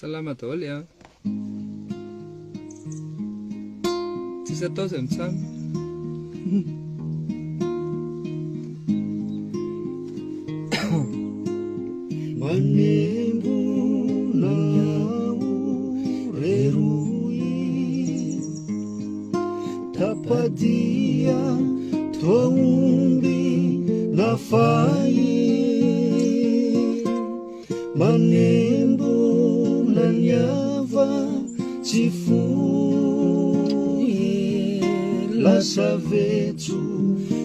Salama daholo ya. Tsisy atao izay mitsamo. Manembo na reroy tapadia toaomby na fay manembo na niava tsy foy lasa vetso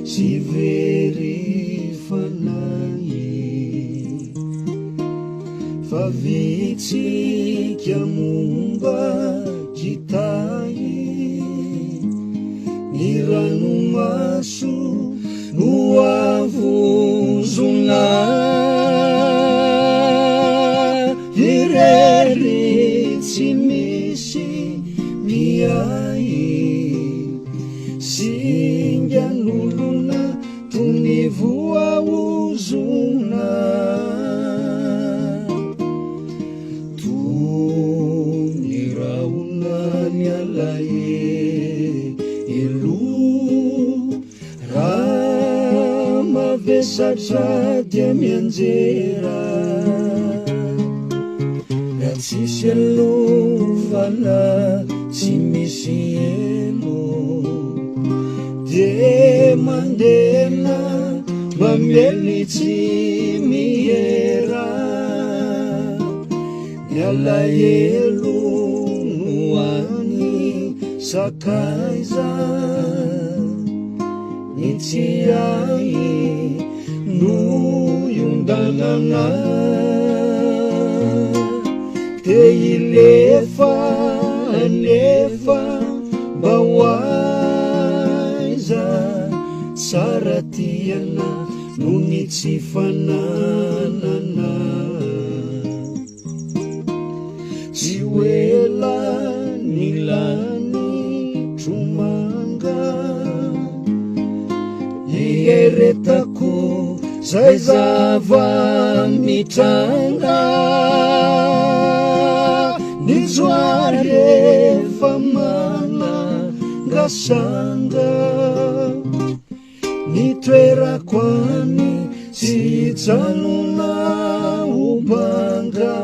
sy very fanay fa vitsika momba kitay ny ranomaso no avozona irery tsy misy miay singan'olona toy ny voaozona Satra dia mianjera na tsisy alovana tsy misy elo dia mandena mamely tsy mihera ny alahelo no any sakaiza ny tsy ay no iondalana te ilefa anefa mba hoaiza tsara tiana no ny tsy fananana tsy hoela ny lany tromanga ieretako zay zava mitranga ny zoary efa manangasanga ny toerako any tsy hijanona ho banga